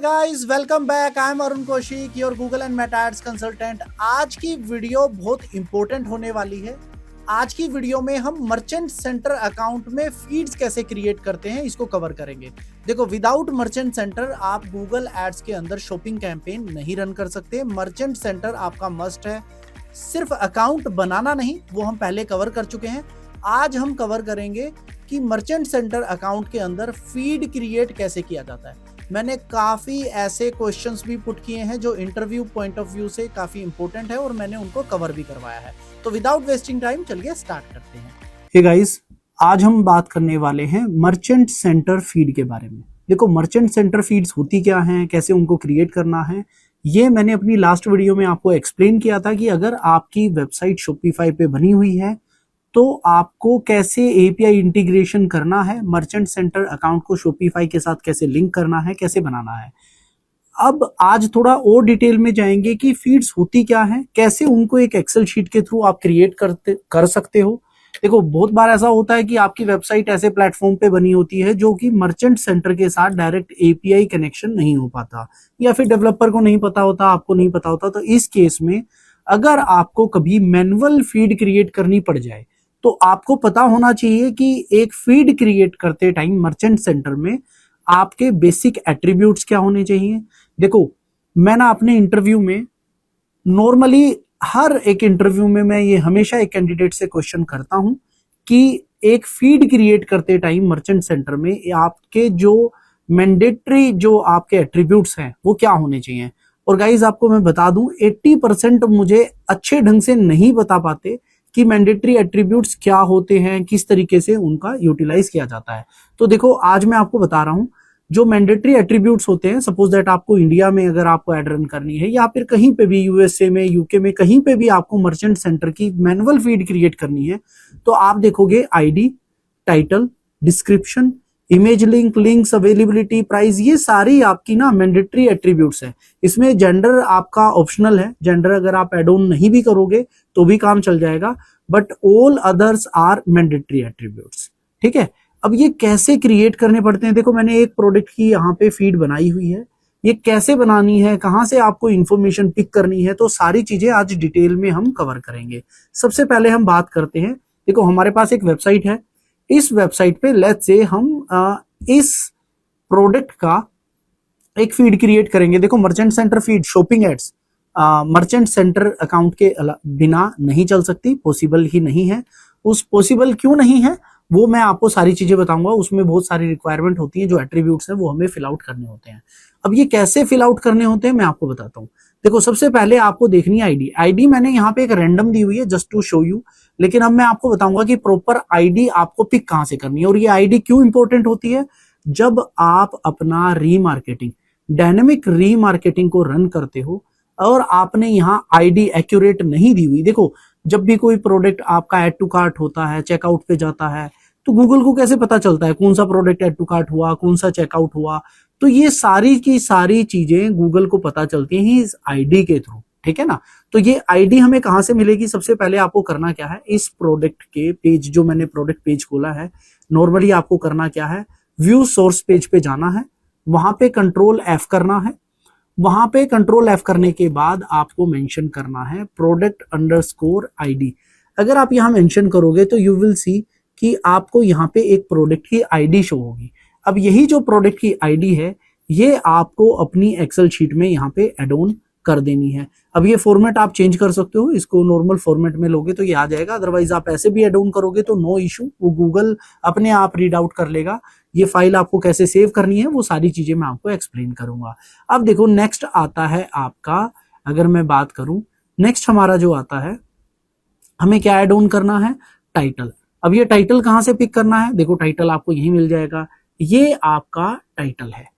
Guys, welcome back. I am Arun Kaushik, your Google and Meta ads consultant. आज की video बहुत important होने वाली है। आज की वीडियो में हम मर्चेंट सेंटर अकाउंट में फीड्स कैसे क्रिएट करते हैं, इसको कवर करेंगे। देखो, विदाउट मर्चेंट सेंटर आप गूगल एड्स के अंदर शॉपिंग कैंपेन नहीं रन कर सकते। मर्चेंट सेंटर आपका मस्ट है। सिर्फ अकाउंट बनाना नहीं, वो हम पहले कवर कर चुके हैं। आज हम कवर करेंगे कि मर्चेंट सेंटर अकाउंट के अंदर फीड क्रिएट कैसे किया जाता है। मैंने काफ़ी ऐसे क्वेश्चंस भी पुट किए हैं जो इंटरव्यू पॉइंट ऑफ व्यू से काफ़ी इंपॉर्टेंट है और मैंने उनको कवर भी करवाया है। तो विदाउट वेस्टिंग टाइम चलिए स्टार्ट करते हैं। हे गाइस, आज हम बात करने वाले हैं मर्चेंट सेंटर फीड के बारे में। देखो, मर्चेंट सेंटर फीड्स होती क्या हैं, कैसे उनको क्रिएट करना है, ये मैंने अपनी लास्ट वीडियो में आपको एक्सप्लेन किया था कि अगर आपकी वेबसाइट शॉपिफाई पे बनी हुई है तो आपको कैसे एपीआई इंटीग्रेशन करना है, मर्चेंट सेंटर अकाउंट को शॉपिफाई के साथ कैसे लिंक करना है, कैसे बनाना है। अब आज थोड़ा और डिटेल में जाएंगे कि फीड्स होती क्या है, कैसे उनको एक एक्सेल शीट के थ्रू आप क्रिएट कर सकते हो। देखो, बहुत बार ऐसा होता है कि आपकी वेबसाइट ऐसे प्लेटफॉर्म पे बनी होती है जो कि मर्चेंट सेंटर के साथ डायरेक्ट एपीआई कनेक्शन नहीं हो पाता, या फिर डेवलपर को नहीं पता होता, आपको नहीं पता होता। तो इस केस में अगर आपको कभी मैनुअल फीड क्रिएट करनी पड़ जाए तो आपको पता होना चाहिए कि एक फीड क्रिएट करते टाइम मर्चेंट सेंटर में आपके बेसिक एट्रीब्यूट्स क्या होने चाहिए। देखो, मैं ना अपने इंटरव्यू में नॉर्मली हर एक इंटरव्यू में मैं ये हमेशा एक कैंडिडेट से क्वेश्चन करता हूं कि एक फीड क्रिएट करते टाइम मर्चेंट सेंटर में आपके जो मैंडेटरी जो आपके एट्रीब्यूट्स हैं वो क्या होने चाहिए। और गाइज, आपको मैं बता दूं, 80% मुझे अच्छे ढंग से नहीं बता पाते कि मैंडेटरी एट्रीब्यूट्स क्या होते हैं, किस तरीके से उनका यूटिलाइज किया जाता है। तो देखो, आज मैं आपको बता रहा हूं जो मैंडेटरी एट्रीब्यूट्स होते हैं। सपोज दैट आपको इंडिया में अगर आपको एड रन करनी है या फिर कहीं पे भी यूएसए में, यूके में, कहीं पे भी आपको मर्चेंट सेंटर की मैनुअल फीड क्रिएट करनी है तो आप देखोगे ID, title, description, image link, links, availability, price, ये सारी आपकी ना मैंडेटरी एट्रीब्यूट्स है। इसमें जेंडर आपका ऑप्शनल है। जेंडर अगर आप एड ऑन नहीं भी करोगे तो भी काम चल जाएगा, but all others are mandatory attributes. ठीक है, अब ये कैसे क्रिएट करने पड़ते हैं। देखो, मैंने एक प्रोडक्ट की यहाँ पे फीड बनाई हुई है। ये कैसे बनानी है, कहाँ से आपको इंफॉर्मेशन पिक करनी है, तो सारी चीजें आज डिटेल में हम कवर करेंगे। सबसे पहले हम बात करते हैं, देखो हमारे पास एक वेबसाइट है। इस वेबसाइट पे लेट्स से हम इस प्रोडक्ट का एक फीड क्रिएट करेंगे। देखो, merchant center feed, shopping ads merchant center account के बिना नहीं चल सकती, पॉसिबल ही नहीं है। उस पॉसिबल क्यों नहीं है वो मैं आपको सारी चीजें बताऊंगा। उसमें बहुत सारी रिक्वायरमेंट होती है, जो एट्रीब्यूट्स हैं वो हमें फिल आउट करने होते हैं। अब ये कैसे फिल आउट करने होते हैं मैं आपको बताता हूँ। देखो, सबसे पहले आपको देखनी है आईडी। आईडी मैंने यहाँ पे एक रैंडम दी हुई है जस्ट टू शो यू, लेकिन अब मैं आपको बताऊंगा कि प्रॉपर आईडी आपको पिक कहाँ से करनी है। और ये आईडी क्यों इंपॉर्टेंट होती है, जब आप अपना रीमार्केटिंग, डायनेमिक रीमार्केटिंग को रन करते हो और आपने यहाँ आईडी एक्यूरेट नहीं दी हुई। देखो, जब भी कोई प्रोडक्ट आपका ऐड टू कार्ट होता है, चेकआउट पे जाता है, तो गूगल को कैसे पता चलता है कौन सा प्रोडक्ट ऐड टू कार्ट हुआ, कौन सा चेकआउट हुआ। तो ये सारी की सारी चीजें गूगल को पता चलती हैं इस आईडी के थ्रू। ठीक है ना। तो ये आईडी हमें कहां से मिलेगी, सबसे पहले आपको करना क्या है, इस प्रोडक्ट के पेज, जो मैंने प्रोडक्ट पेज खोला है, नॉर्मली आपको करना क्या है, व्यू सोर्स पेज पे जाना है, वहां पे कंट्रोल एफ करना है। वहां पे कंट्रोल एफ करने के बाद आपको मेंशन करना है प्रोडक्ट अंडरस्कोर आईडी। अगर आप यहां मेंशन करोगे तो यू विल सी कि आपको यहाँ पे एक प्रोडक्ट की आईडी शो होगी। अब यही जो प्रोडक्ट की आईडी है ये आपको अपनी एक्सेल शीट में यहाँ पे एड ऑन कर देनी है। अब ये फॉर्मेट आप चेंज कर सकते हो, इसको नॉर्मल फॉर्मेट में लोगे तो ये आ जाएगा, अदरवाइज आप ऐसे भी एड ऑन करोगे तो नो इशू, वो गूगल अपने आप रीड आउट कर लेगा। ये फाइल आपको कैसे सेव करनी है वो सारी चीजें मैं आपको एक्सप्लेन करूंगा। अब देखो, नेक्स्ट आता है आपका, अगर मैं बात करूं, नेक्स्ट हमारा जो आता है, हमें क्या एड ऑन करना है, टाइटल। अब ये टाइटल कहां से पिक करना है, देखो टाइटल आपको यही मिल जाएगा। ये आपका टाइटल है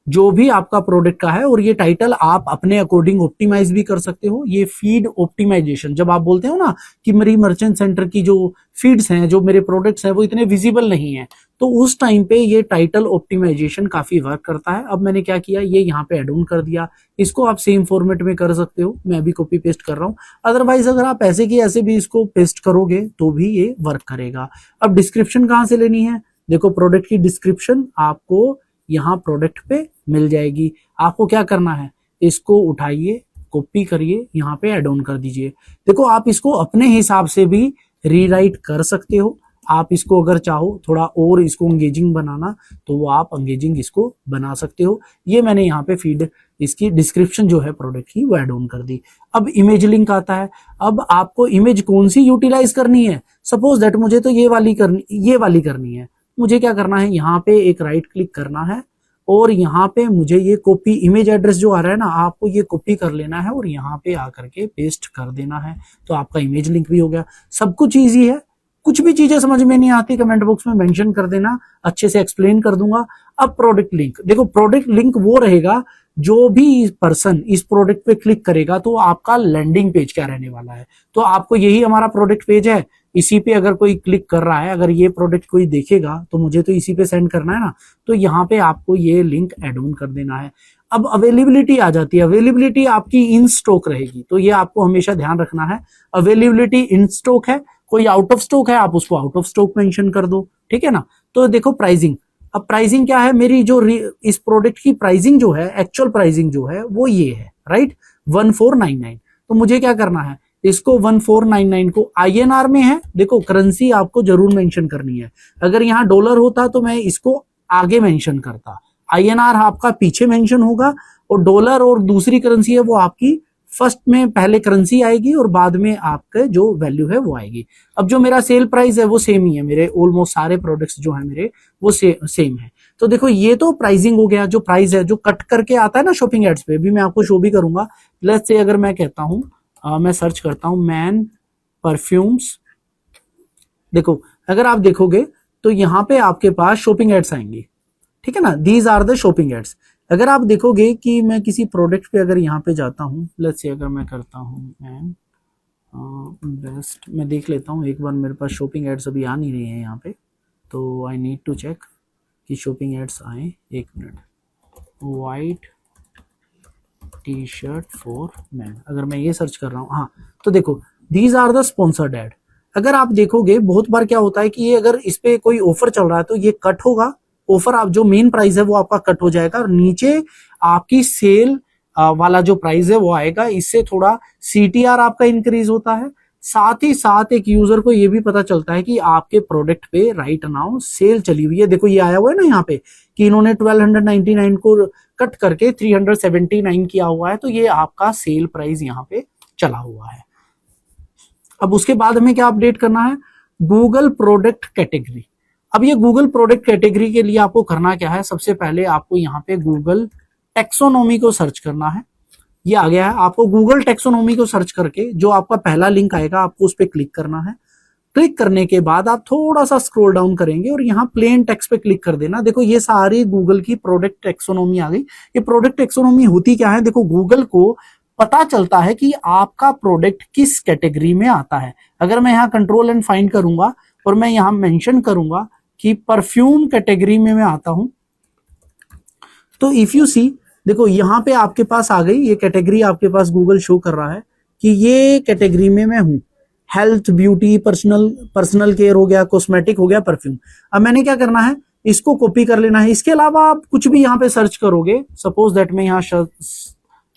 जो भी आपका प्रोडक्ट का है, और ये टाइटल आप अपने अकॉर्डिंग ऑप्टिमाइज भी कर सकते हो। ये फीड ऑप्टिमाइजेशन, जब आप बोलते हो ना कि मेरी मर्चेंट सेंटर की जो फीड्स हैं, जो मेरे प्रोडक्ट्स हैं वो इतने विजिबल नहीं है, तो उस टाइम पे ये टाइटल ऑप्टिमाइजेशन काफी वर्क करता है। अब मैंने क्या किया, ये यहाँ पे एड ऑन कर दिया। इसको आप सेम फॉर्मेट में कर सकते हो, मैं भी कॉपी पेस्ट कर रहा हूँ। अदरवाइज अगर आप ऐसे की ऐसे भी इसको पेस्ट करोगे तो भी ये वर्क करेगा। अब डिस्क्रिप्शन कहाँ से लेनी है, देखो प्रोडक्ट की डिस्क्रिप्शन आपको यहाँ प्रोडक्ट पे मिल जाएगी। आपको क्या करना है, इसको उठाइए, कॉपी करिए, यहाँ पे ऐड ऑन कर दीजिए। देखो आप इसको अपने हिसाब से भी रीराइट कर सकते हो। आप इसको अगर चाहो थोड़ा और इसको एंगेजिंग बनाना तो वो आप एंगेजिंग इसको बना सकते हो। ये मैंने यहाँ पे फीड इसकी डिस्क्रिप्शन जो है प्रोडक्ट की वो ऐड ऑन कर दी। अब इमेज लिंक आता है। अब आपको इमेज कौन सी यूटिलाइज करनी है, सपोज दैट मुझे तो ये वाली करनी है। मुझे क्या करना है, यहाँ पे एक राइट क्लिक करना है और यहाँ पे मुझे ये कॉपी इमेज एड्रेस जो आ रहा है ना, आपको ये कॉपी कर लेना है और यहाँ पे आकर के पेस्ट कर देना है। तो आपका इमेज लिंक भी हो गया। सब कुछ ईजी है। कुछ भी चीजें समझ में नहीं आती कमेंट बॉक्स में मेंशन कर देना, अच्छे से एक्सप्लेन कर दूंगा। अब प्रोडक्ट लिंक, देखो प्रोडक्ट लिंक वो रहेगा जो भी पर्सन इस प्रोडक्ट पे क्लिक करेगा तो आपका लैंडिंग पेज क्या रहने वाला है। तो आपको यही हमारा प्रोडक्ट पेज है, इसी पे अगर कोई क्लिक कर रहा है, अगर ये प्रोडक्ट कोई देखेगा तो मुझे तो इसी पे सेंड करना है ना, तो यहाँ पे आपको ये लिंक ऐड ऑन कर देना है। अब अवेलेबिलिटी आ जाती है। अवेलेबिलिटी आपकी इन स्टॉक रहेगी, तो ये आपको हमेशा ध्यान रखना है। अवेलेबिलिटी इन स्टॉक है, कोई आउट ऑफ स्टॉक है आप उसको आउट ऑफ स्टॉक मेंशन कर दो, ठीक है ना। तो देखो प्राइसिंग, अब प्राइसिंग क्या है, मेरी जो इस प्रोडक्ट की प्राइसिंग जो है, एक्चुअल प्राइसिंग जो है वो ये है, राइट, 1499। तो मुझे क्या करना है, इसको 1499 को INR में है, देखो करेंसी आपको जरूर मेंशन करनी है। अगर यहाँ डॉलर होता तो मैं इसको आगे मेंशन करता, INR आपका पीछे मेंशन होगा और डॉलर और दूसरी करेंसी है वो आपकी फर्स्ट में पहले करेंसी आएगी और बाद में आपके जो वैल्यू है वो आएगी। अब जो मेरा सेल प्राइस है वो सेम ही है, मेरे ऑलमोस्ट सारे प्रोडक्ट्स जो है मेरे वो सेम है। तो देखो ये तो प्राइसिंग हो गया, जो प्राइस है जो कट करके आता है ना शॉपिंग एड्स पे, भी मैं आपको शो भी करूंगा। लेट्स से अगर मैं कहता हूं मैं सर्च करता हूं मैन परफ्यूम्स, देखो अगर आप देखोगे तो यहाँ पे आपके पास शॉपिंग एड्स आएंगी, ठीक है ना, these are the shopping ads. अगर आप देखोगे कि मैं किसी प्रोडक्ट पे अगर यहाँ पे जाता हूँ, लेट्स से अगर मैं करता हूँ मैन बेस्ट, मैं देख लेता हूँ एक बार, मेरे पास शॉपिंग एड्स अभी आ नहीं रही है यहाँ पे, तो आई नीड टू चेक कि शॉपिंग एड्स आए। एक minute, white T shirt for man, अगर मैं ये सर्च कर रहा हूँ, हाँ तो देखो these are the sponsored ad. अगर आप देखोगे बहुत बार क्या होता है कि ये अगर इस पे कोई ऑफर चल रहा है तो ये कट होगा, ऑफर आप जो मेन प्राइस है वो आपका कट हो जाएगा और नीचे आपकी सेल वाला जो प्राइस है वो आएगा। इससे थोड़ा CTR आपका इंक्रीज होता है। साथ ही साथ एक यूजर को ये भी पता चलता है कि आपके प्रोडक्ट पे राइट नाउ सेल चली हुई है। देखो ये आया हुआ है ना यहाँ पे कि इन्होंने 1299 को कट करके 379 किया हुआ है, तो ये आपका सेल प्राइस यहाँ पे चला हुआ है। अब उसके बाद हमें क्या अपडेट करना है, गूगल प्रोडक्ट कैटेगरी। अब ये गूगल प्रोडक्ट कैटेगरी के लिए आपको करना क्या है, सबसे पहले आपको यहाँ पे गूगल टेक्सोनोमी को सर्च करना है। ये आ गया है, आपको गूगल टेक्सोनोमी को सर्च करके जो आपका पहला लिंक आएगा आपको उस पर क्लिक करना है। क्लिक करने के बाद आप थोड़ा सा स्क्रॉल डाउन करेंगे और यहाँ प्लेन टेक्स्ट पे क्लिक कर देना। देखो ये सारी गूगल की प्रोडक्ट टेक्सोनोमी आ गई। ये प्रोडक्ट टेक्सोनोमी होती क्या है, देखो गूगल को पता चलता है कि आपका प्रोडक्ट किस कैटेगरी में आता है। अगर मैं यहाँ कंट्रोल एंड फाइंड करूंगा और मैं यहाँ मेंशन करूंगा कि परफ्यूम कैटेगरी में मैं आता हूं, तो इफ यू सी देखो यहाँ पे आपके पास आ गई ये कैटेगरी, आपके पास गूगल शो कर रहा है कि ये कैटेगरी में मैं हूं। हेल्थ, ब्यूटी, पर्सनल केयर हो गया, कॉस्मेटिक हो गया, परफ्यूम। अब मैंने क्या करना है, इसको कॉपी कर लेना है। इसके अलावा आप कुछ भी यहाँ पे सर्च करोगे, सपोज दैट मैं यहाँ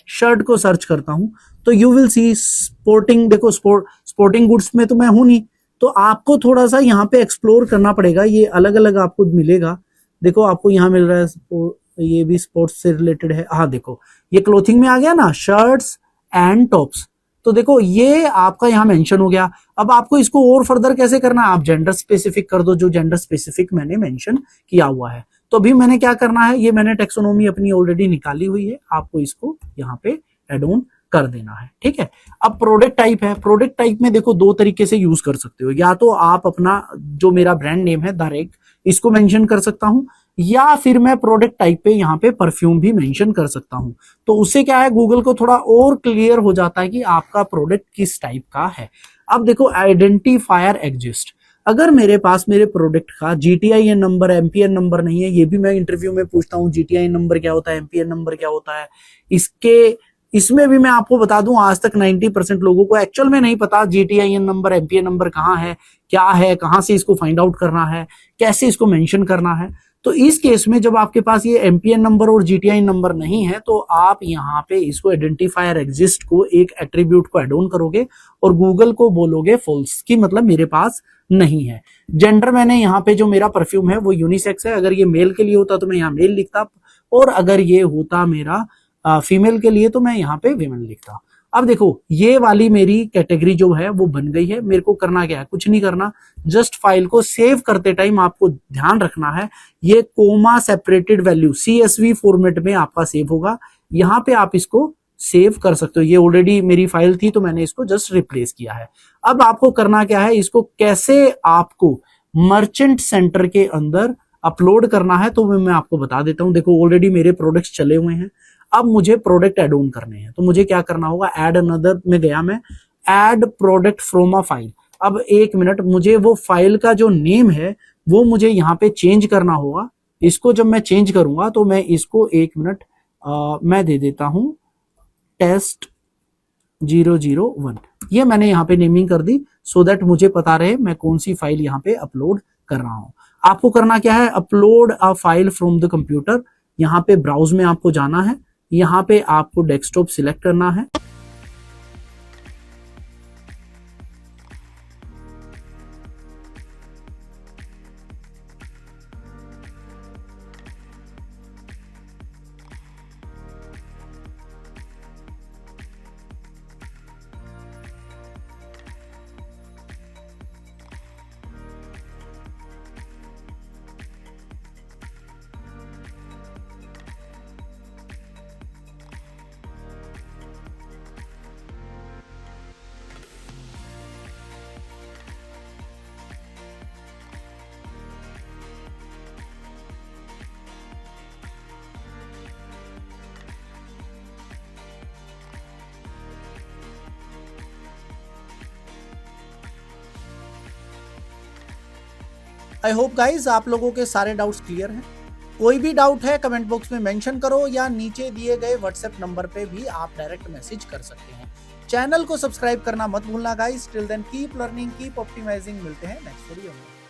शर्ट को सर्च करता हूं तो यू विल सी स्पोर्टिंग, देखो स्पोर्टिंग गुड्स में तो मैं हूं नहीं, तो आपको थोड़ा सा यहाँ पे एक्सप्लोर करना पड़ेगा। ये अलग अलग आपको मिलेगा। देखो आपको यहाँ मिल रहा है, ये भी स्पोर्ट्स से रिलेटेड है। हाँ देखो ये क्लोथिंग में आ गया ना, शर्ट्स एंड टॉप्स। तो देखो ये आपका यहाँ मेंशन हो गया। अब आपको इसको और फर्दर कैसे करना है, आप जेंडर स्पेसिफिक कर दो, जो जेंडर स्पेसिफिक मैंने मेंशन किया हुआ है। तो अभी मैंने क्या करना है, ये मैंने टेक्सोनोमी अपनी ऑलरेडी निकाली हुई है, आपको इसको यहाँ पे एड ऑन कर देना है, ठीक है। अब प्रोडक्ट टाइप है, प्रोडक्ट टाइप में देखो दो तरीके से यूज कर सकते हो। या तो आप अपना जो मेरा ब्रांड नेम है दारेक, इसको मेंशन कर सकता हूं, या फिर मैं प्रोडक्ट टाइप पे यहाँ पे परफ्यूम भी मेंशन कर सकता हूं। तो उससे क्या है, गूगल को थोड़ा और क्लियर हो जाता है कि आपका प्रोडक्ट किस टाइप का है। अब देखो आइडेंटिफायर एग्जिस्ट। अगर मेरे पास मेरे प्रोडक्ट का GTIN नंबर, MPN नंबर नहीं है, ये भी मैं इंटरव्यू में पूछता हूँ, GTIN नंबर क्या होता है, MPN नंबर क्या होता है, इसमें भी मैं आपको बता दूं आज तक 90% लोगों को एक्चुअल में नहीं पता GTIN नंबर, MPN नंबर कहाँ है, क्या है, कहाँ से इसको फाइंड आउट करना है, कैसे इसको मेंशन करना है। तो इस केस में जब आपके पास ये एमपीएन नंबर और जीटीआई नंबर नहीं है तो आप यहाँ पे इसको आइडेंटिफायर एग्जिस्ट को एक एट्रीब्यूट को एड ऑन करोगे और गूगल को बोलोगे फॉल्स की मतलब मेरे पास नहीं है। जेंडर मैंने यहाँ पे जो मेरा परफ्यूम है वो यूनिसेक्स है, अगर ये मेल के लिए होता तो मैं यहाँ मेल लिखता और अगर ये होता मेरा फीमेल के लिए तो मैं यहाँ पे विमेन लिखता। अब देखो ये वाली मेरी कैटेगरी जो है वो बन गई है। मेरे को करना क्या है, कुछ नहीं करना, जस्ट फाइल को सेव करते टाइम आपको ध्यान रखना है ये coma separated value CSV format में आपका सेव होगा। यहाँ पे आप इसको सेव कर सकते हो। ये ऑलरेडी मेरी फाइल थी तो मैंने इसको जस्ट रिप्लेस किया है। अब आपको करना क्या है, इसको कैसे आपको मर्चेंट सेंटर के अंदर अपलोड करना है तो मैं आपको बता देता हूं। देखो ऑलरेडी मेरे प्रोडक्ट्स चले हुए हैं, अब मुझे प्रोडक्ट एड ऑन करने हैं तो मुझे क्या करना होगा, ऐड अनदर में गया मैं, add product from a file. अब एक मिनट, मुझे वो फाइल का जो नेम है वो मुझे यहाँ पे चेंज करना होगा। इसको जब मैं चेंज करूंगा तो मैं इसको एक मिनट मैं दे देता हूं टेस्ट 001। ये मैंने यहाँ पे नेमिंग कर दी सो दैट मुझे पता रहे मैं कौन सी फाइल यहाँ पे अपलोड कर रहा हूं। आपको करना क्या है, upload a file from the computer. यहाँ पे ब्राउज में आपको जाना है, यहाँ पे आपको डेस्कटॉप सिलेक्ट करना है। आई होप गाइज आप लोगों के सारे डाउट्स क्लियर हैं। कोई भी डाउट है कमेंट बॉक्स में मेंशन करो या नीचे दिए गए व्हाट्सएप नंबर पे भी आप डायरेक्ट मैसेज कर सकते हैं। चैनल को सब्सक्राइब करना मत भूलना guys. Till then keep learning, keep optimising. मिलते हैं नेक्स्ट वीडियो में।